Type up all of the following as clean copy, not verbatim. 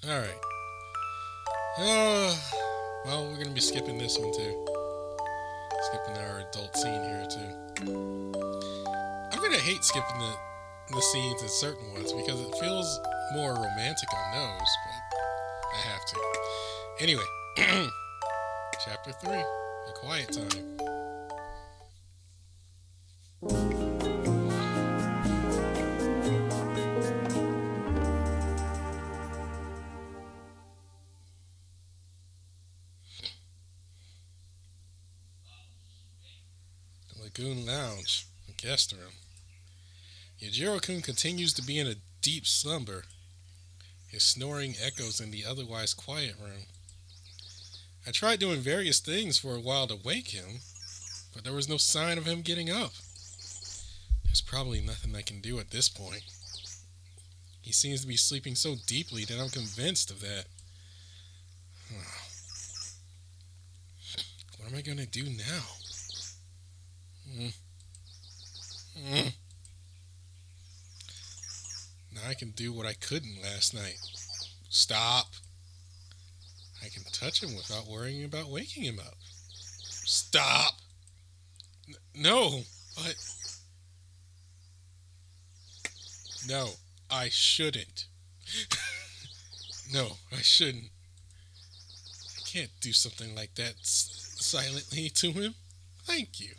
Alright. Well, we're gonna be skipping this one too. Skipping our adult scene here too. I'm gonna hate skipping the scenes in certain ones because it feels more romantic on those, but I have to. Anyway, Chapter 3, A Quiet Time. The Lagoon Lounge, a guest room. Yajiro-kun continues to be in a deep slumber. His snoring echoes in the otherwise quiet room. I tried doing various things for a while to wake him, but there was no sign of him getting up. There's probably nothing I can do at this point. He seems to be sleeping so deeply that I'm convinced of that. What am I going to do now? Now I can do what I couldn't last night. Stop. I can touch him without worrying about waking him up. Stop. No, but... No, I shouldn't. No, I shouldn't. I can't do something like that silently to him. Thank you.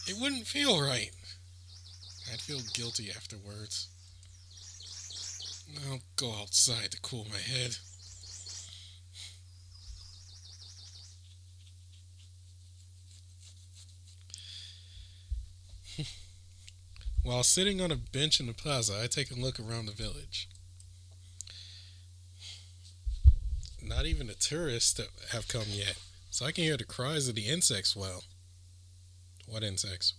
It wouldn't feel right. I'd feel guilty afterwards. I'll go outside to cool my head. While sitting on a bench in the plaza, I take a look around the village. Not even the tourists have come yet, so I can hear the cries of the insects well. What insects?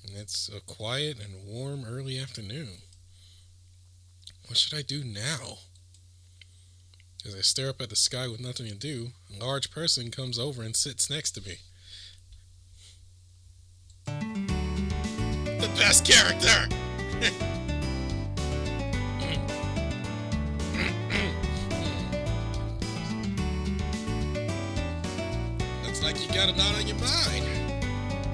It's a quiet and warm early afternoon. What should I do now? As I stare up at the sky with nothing to do, a large person comes over and sits next to me. The best character! Looks like you got a lot on your mind.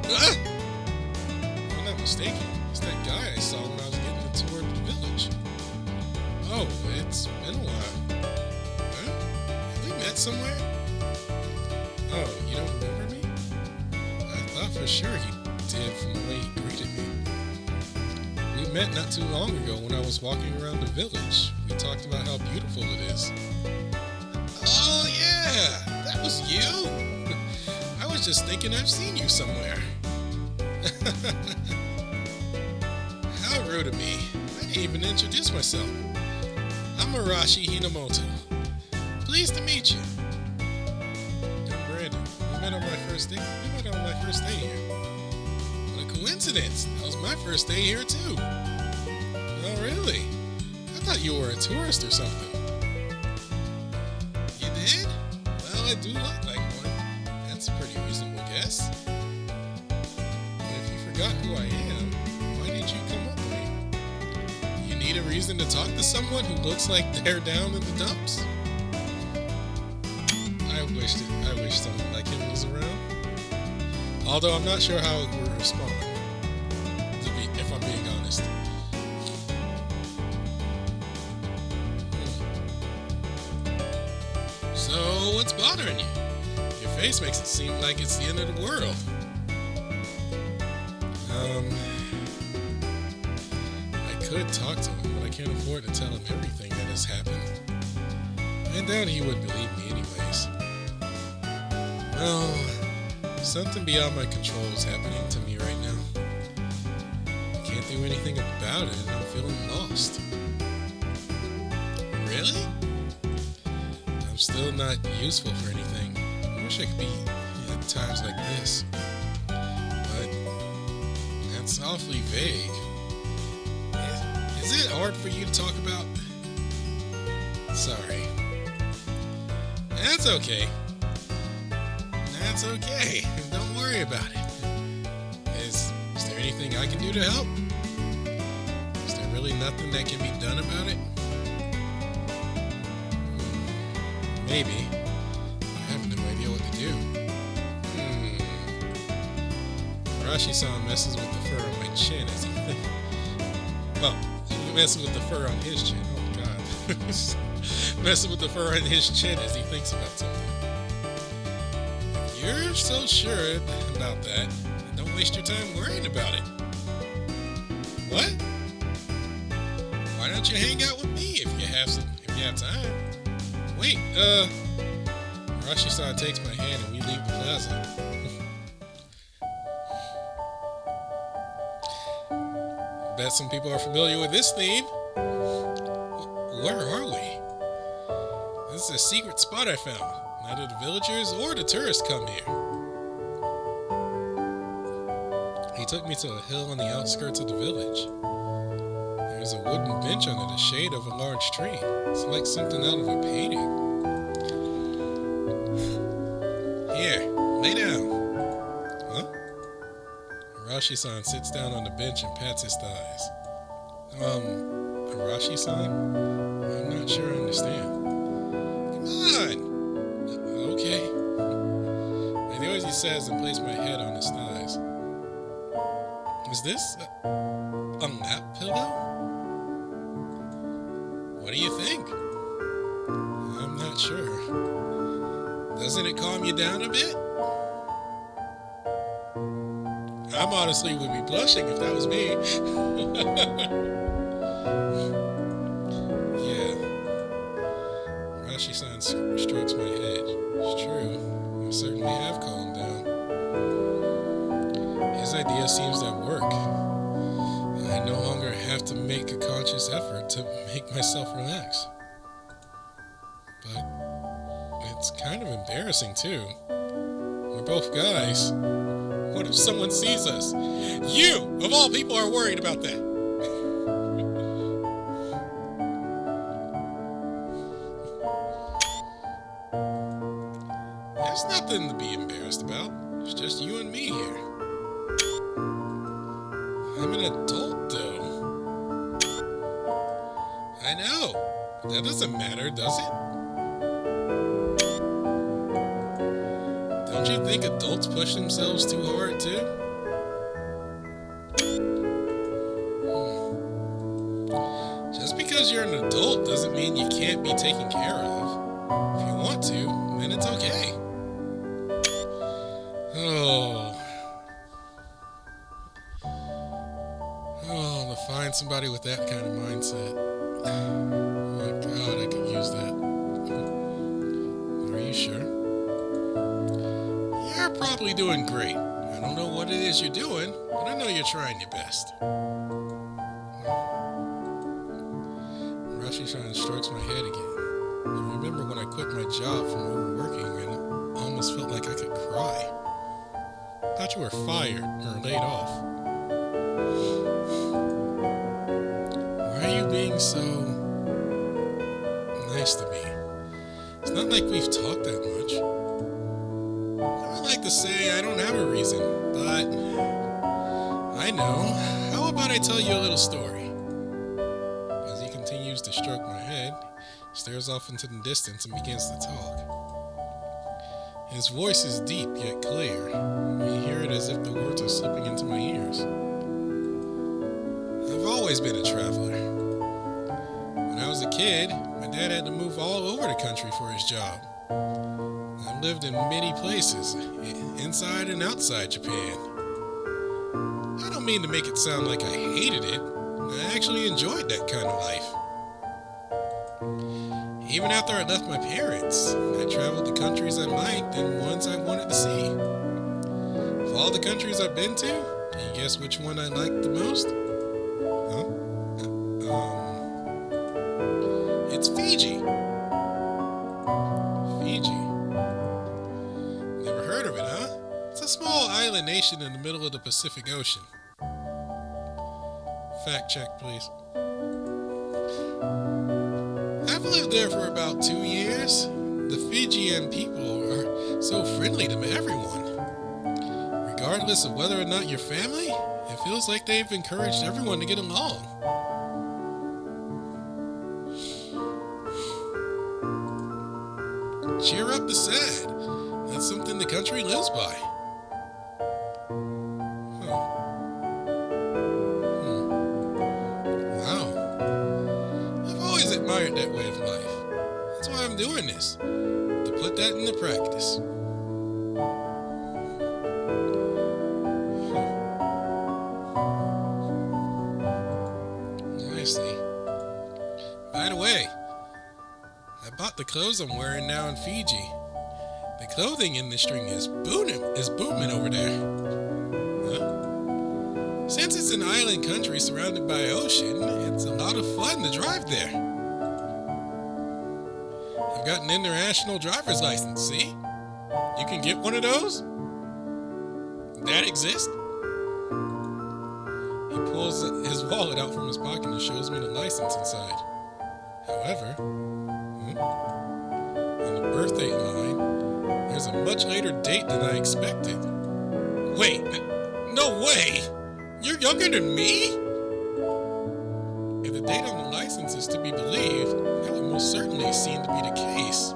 If I'm not mistaken, it's that guy I saw when I was getting the tour of the village. Oh, it's been a while. Huh? Have we met somewhere? Oh, you don't remember me? I thought for sure you did from the way he greeted me. We met not too long ago when I was walking around the village. We talked about how beautiful it is. Oh yeah, that was you. I was just thinking I've seen you somewhere. How rude of me. I didn't even introduce myself. I'm Arashi Hinamoto. Pleased to meet you. I'm Brandon. We met on my first day. Here. What a coincidence. That was my first day here too. Oh really? I thought you were a tourist or something. You did? Well, I do look like one. That's a pretty reasonable guess. But if you forgot who I am, why did you come up to me? You need a reason to talk to someone who looks like they're down in the dumps? I wish someone like him was around. Although I'm not sure how it would respond, if I'm being honest. So, what's bothering you? Your face makes it seem like it's the end of the world. I could talk to him, but I can't afford to tell him everything that has happened. I doubt he would believe me anyways. Well, something beyond my control is happening to me right now. I can't do anything about it and I'm feeling lost. Really? I'm still not useful for anything. I wish I could be at times like this. But that's awfully vague. Is it hard for you to talk about? Sorry. That's okay. That's okay. Don't worry about it. Is there anything I can do to help? Is there really really nothing that can be done about it? Maybe. I have no idea what to do. Arashi-san messes with the fur on my chin as he thinks. Well, he messes with the fur on his chin. Oh, God. Messing with the fur on his chin as he thinks about something. If you're so sure about that, then don't waste your time worrying about it. What? Why don't you hang out with me if you have time? Wait, Arashi-san takes my hand and we leave the plaza. Bet some people are familiar with this theme. Where are we? This is a secret spot I found. Neither the villagers or the tourists come here. He took me to a hill on the outskirts of the village. There's a wooden bench under the shade of a large tree. It's like something out of a painting. Here, lay down. Huh? Arashi-san sits down on the bench and pats his thighs. Arashi-san? I'm not sure I understand. Come on! Okay. I do as he says and place my head on his thighs. Is this a lap pillow? What do you think? I'm not sure. Doesn't it calm you down a bit? I honestly would be blushing if that was me. Yeah. Arashi-san strokes my head. It's true. I certainly have calmed down. His idea seems to work. I no longer have to make a conscious effort to make myself relax. But it's kind of embarrassing too. We're both guys. What if someone sees us? You, of all people, are worried about that. There's nothing to be embarrassed about. It's just you and me here. I'm an adult, though. I know. That doesn't matter, does it? Don't you think adults push themselves too hard, too? Just because you're an adult doesn't mean you can't be taken care of. If you want to, then it's okay. Oh, to find somebody with that kind of mindset. Oh my God, I could use that. Are you sure? You're probably doing great. I don't know what it is you're doing, but I know you're trying your best. Arashi-san strokes my head again. I remember when I quit my job from overworking and it almost felt like I could cry. I thought you were fired or laid off. Why are you being so nice to me? It's not like we've talked that much. I would like to say I don't have a reason, but I know. How about I tell you a little story? As he continues to stroke my head, he stares off into the distance and begins to talk. His voice is deep yet clear. You hear it as if the words are slipping into my ears. I've always been a traveler. When I was a kid, my dad had to move all over the country for his job. I've lived in many places, inside and outside Japan. I don't mean to make it sound like I hated it. I actually enjoyed that kind of life. Even after I left my parents, I traveled to countries I liked and ones I wanted to see. Of all the countries I've been to, can you guess which one I liked the most? Huh? It's Fiji. Fiji. Never heard of it, huh? It's a small island nation in the middle of the Pacific Ocean. Fact check, please. I've lived there for about 2 years. The Fijian people are so friendly to everyone. Regardless of whether or not you're family, it feels like they've encouraged everyone to get along. cheer up the sad. That's something the country lives by. Huh. Wow. I've always admired that way of life. That's why I'm doing this, to put that into practice. I see. By the way, I bought the clothes I'm wearing now in Fiji. The clothing industry is booming over there. Huh? Since it's an island country surrounded by ocean, it's a lot of fun to drive there. I've got an international driver's license, see? You can get one of those? That exists? He pulls his wallet out from his pocket and shows me the license inside. However, on the birth date line, there's a much later date than I expected. Wait, no way! You're younger than me? If the date on the license is to be believed, that would most certainly seem to be the case.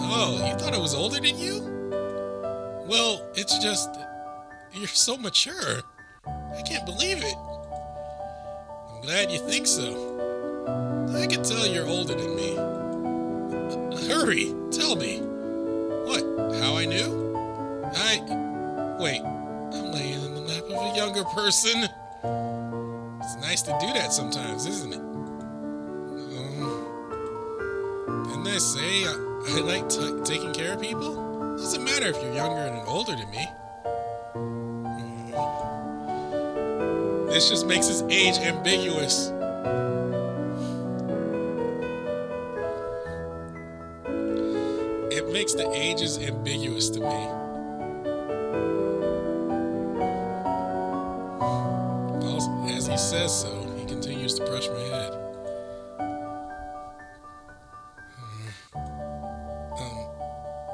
Oh, you thought I was older than you? Well, it's just, you're so mature. I can't believe it. I'm glad you think so. I can tell you're older than me. Hurry, tell me. What, how I knew? Wait, I'm laying in the lap of a younger person. It's nice to do that sometimes, isn't it? Didn't I say I like taking care of people? Doesn't matter if you're younger and older than me. This just makes his age ambiguous. It makes the ages ambiguous to me. As he says so, he continues to brush my head.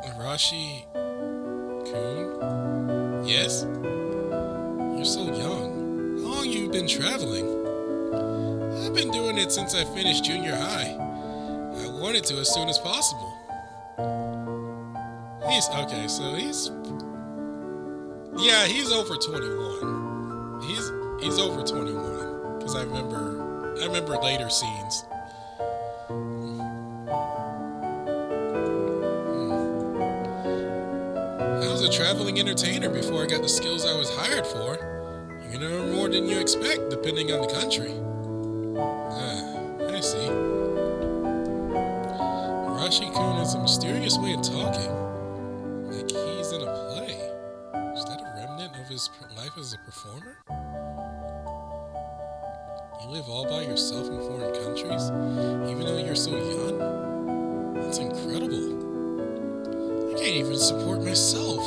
Arashi Kun? Yes? You're so young. How long have you been traveling? I've been doing it since I finished junior high. I wanted to as soon as possible. He's over 21. He's over 21 because I remember later scenes. I was a traveling entertainer before I got the skills I was hired for. You can earn more than you expect depending on the country. I see. Arashi-kun has a mysterious way of talking. Like he's in a play. Is that a remnant of his life as a performer? You live all by yourself in foreign countries, even though you're so young? That's incredible. I can't even support myself.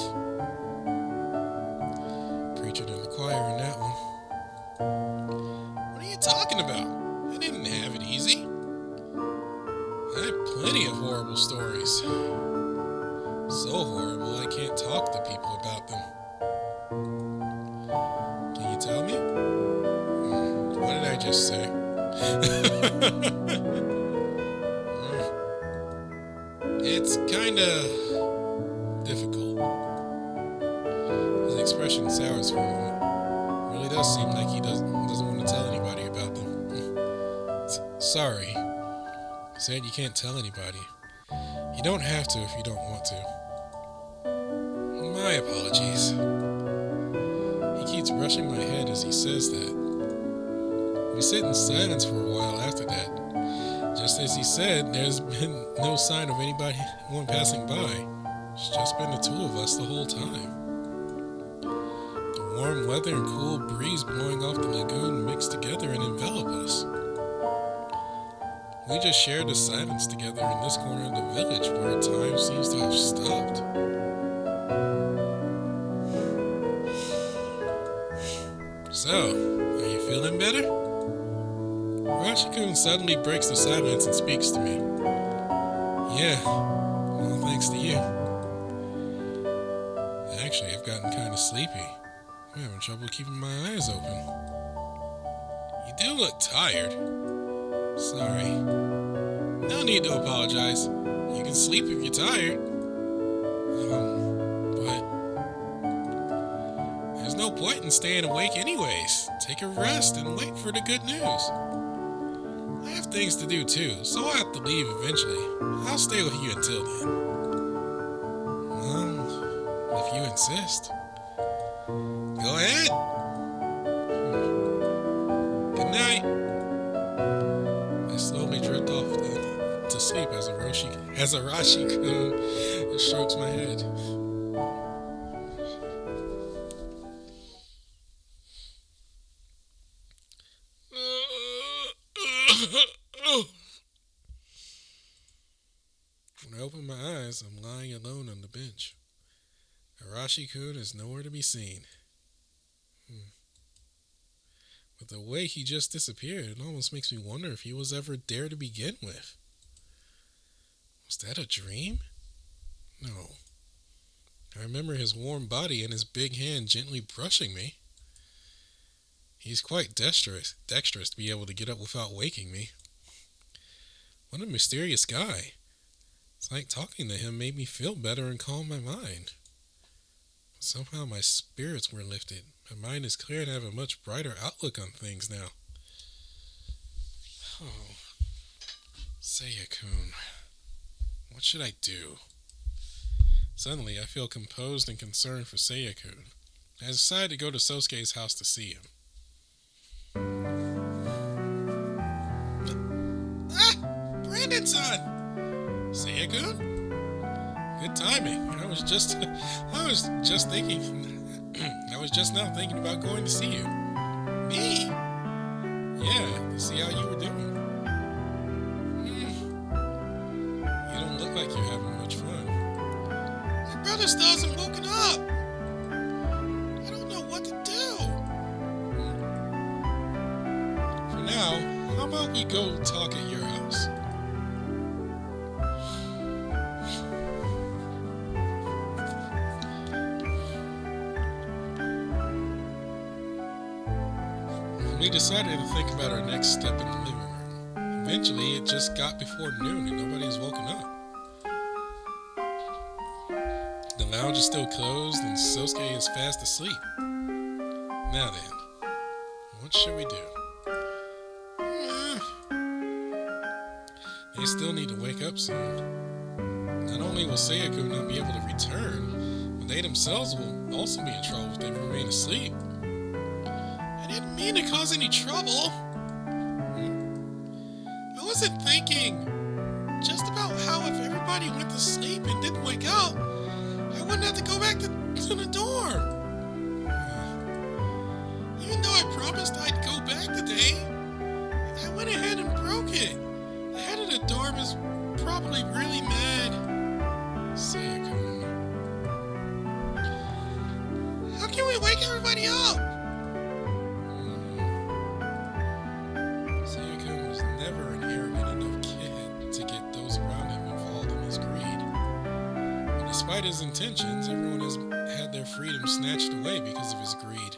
Preaching to the choir in that one. What are you talking about? I didn't have it easy. I have plenty of horrible stories. So horrible I can't talk to people about them. Can you tell me? What did I just say? It's kinda difficult. His expression sours for a moment. Really does seem like he doesn't want to tell anybody about them. Sorry. You said you can't tell anybody. You don't have to if you don't want to. My apologies. He keeps brushing my head as he says that. We sit in silence for a while after that. Just as he said, there's been no sign of anyone passing by. It's just been the two of us the whole time. The warm weather and cool breeze blowing off the lagoon mix together and envelop us. We just shared the silence together in this corner of the village where time seems to have stopped. So, are you feeling better? Arashi-kun suddenly breaks the silence and speaks to me. Yeah, well, thanks to you. Actually, I've gotten kind of sleepy. I'm having trouble keeping my eyes open. You do look tired. Sorry. No need to apologize. You can can sleep if you're tired. But there's no point in staying awake anyways. Take a rest and wait for the good news. I have things to do too, so I'll have to leave eventually. I'll stay with you until then. If you insist. Go ahead. Good night. I slowly drift off to sleep as Arashi-kun strokes my head. When I open my eyes, I'm lying alone on the bench. Arashi-kun is nowhere to be seen. But the way he just disappeared, it almost makes me wonder if he was ever there to begin with. Was that a dream? No. I remember his warm body and his big hand gently brushing me. He's quite dexterous to be able to get up without waking me. What a mysterious guy. It's like talking to him made me feel better and calm my mind. Somehow my spirits were lifted. My mind is clear and I have a much brighter outlook on things now. Oh, Seiya-kun. What should I do? Suddenly, I feel composed and concerned for Seiya-kun. I decide to go to Sosuke's house to see him. Brandon-san! Seiya-kun? Good timing. I was just now thinking about going to see you. Me? Yeah, to see how you were doing. You don't look like you're having much fun. My brother still hasn't woken up. I don't know what to do. For now, how about we go talk at your house? We decided to think about our next step in the living room. Eventually, it just got before noon and nobody's woken up. The lounge is still closed and Sosuke is fast asleep. Now then, what should we do? They still need to wake up soon. Not only will Seiya-kun not be able to return, but they themselves will also be in trouble if they remain asleep. I didn't mean to cause any trouble. I wasn't thinking just about how if everybody went to sleep and didn't wake up, I wouldn't have to go back to the dorm. Even though I promised I'd go back today, I went ahead and broke it. The head of the dorm is probably really mad. Seiya-kun. How can we wake everybody up? Despite his intentions, everyone has had their freedom snatched away because of his greed.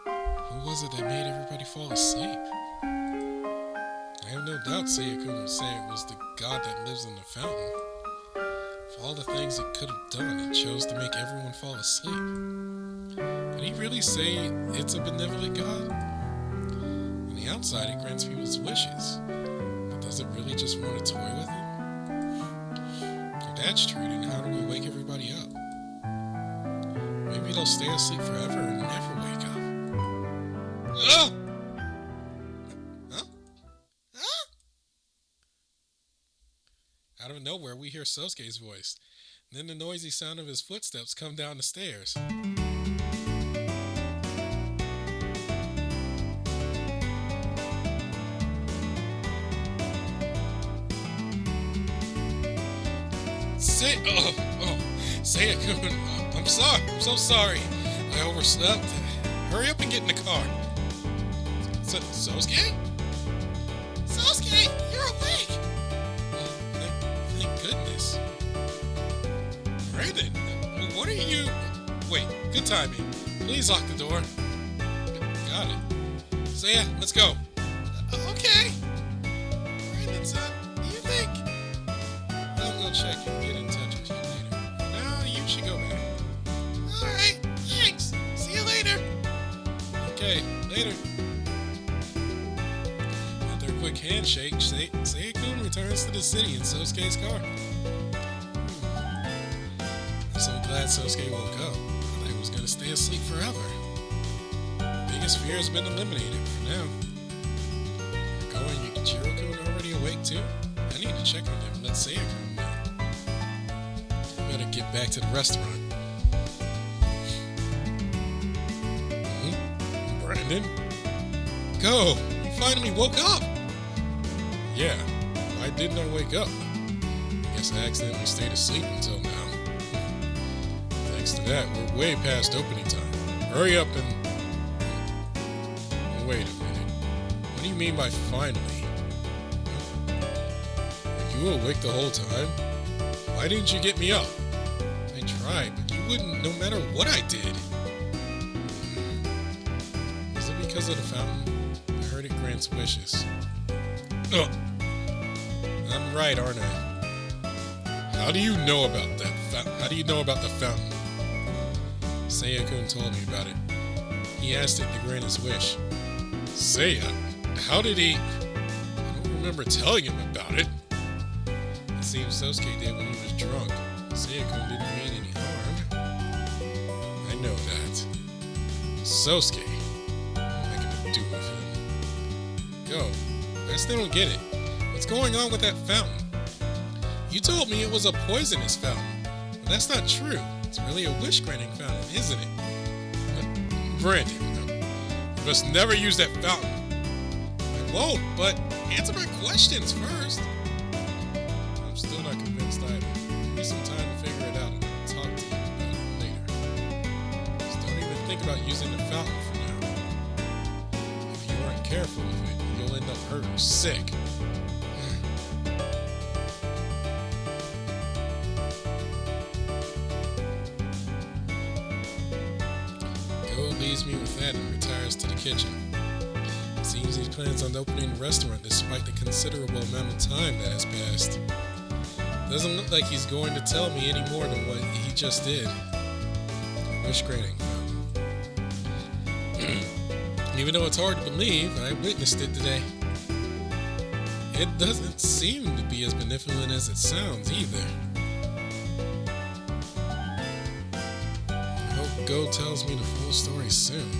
Who was it that made everybody fall asleep? I have no doubt Seiya-kun would say it was the god that lives in the fountain. For all the things it could have done, it chose to make everyone fall asleep. Could he really say it's a benevolent god? On the outside, it grants people's wishes. But does it really just want to toy with them? If that's true, then how do we wake everybody up? Maybe they'll stay asleep forever and never wake up. Ugh! Huh? Huh? Out of nowhere, we hear Sosuke's voice. Then the noisy sound of his footsteps come down the stairs. Seiya-kun, I'm sorry. I'm so sorry. I overslept. Hurry up and get in the car. Sosuke? Sosuke, you're awake! Thank goodness. Brandon, what are you... Wait, good timing. Please lock the door. Got it. Seiya, let's go. Okay. Brandon, son, do you think... I'll go check and get in touch with you later. Now you should go back. Alright, thanks. See you later. Okay, later. After a quick handshake, Sayakun returns to the city in Sosuke's car. I'm so glad Sosuke woke up. I thought he was going to stay asleep forever. Biggest fear has been eliminated for now. We're going, Yukichiro-kun already awake too? I need to check on him and let Sayakun know. Better get back to the restaurant. Brandon? Go! You finally woke up! Yeah, why didn't I wake up? I guess I accidentally stayed asleep until now. Thanks to that, we're way past opening time. Hurry up and... Wait a minute. What do you mean by finally? Were you awake the whole time? Why didn't you get me up? I tried, but you wouldn't no matter what I did. Is it because of the fountain? I heard it grants wishes. Oh, I'm right, aren't I? How do you know about that? How do you know about the fountain? Sayakun told me about it. He asked it to grant his wish. Seiya? How did he... I don't remember telling him about it. It seems Sosuke did when he was drunk. Sayakun didn't mean any harm. I know that. Sosuke? What am I gonna do with him? Go. I still don't get it. What's going on with that fountain? You told me it was a poisonous fountain. But that's not true. It's really a wish-granting fountain, isn't it? Brandon, you must never use that fountain. I won't, but answer my questions first. I'm still not convinced either. Give me some time to figure it out and I'll talk to you about it later. Just don't even think about using the fountain for now. If you aren't careful with it, you'll end up hurt or sick. Leaves me with that and retires to the kitchen. It seems he plans on opening the restaurant despite the considerable amount of time that has passed. Doesn't look like he's going to tell me any more than what he just did. Wish granting fountain. Even though it's hard to believe, I witnessed it today. It doesn't seem to be as benevolent as it sounds either. Go tells me the full story soon.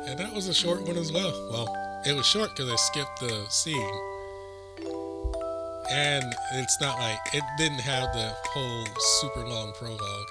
And that was a short one as well. Well, it was short because I skipped the scene. And it's not like, it didn't have the whole super long prologue.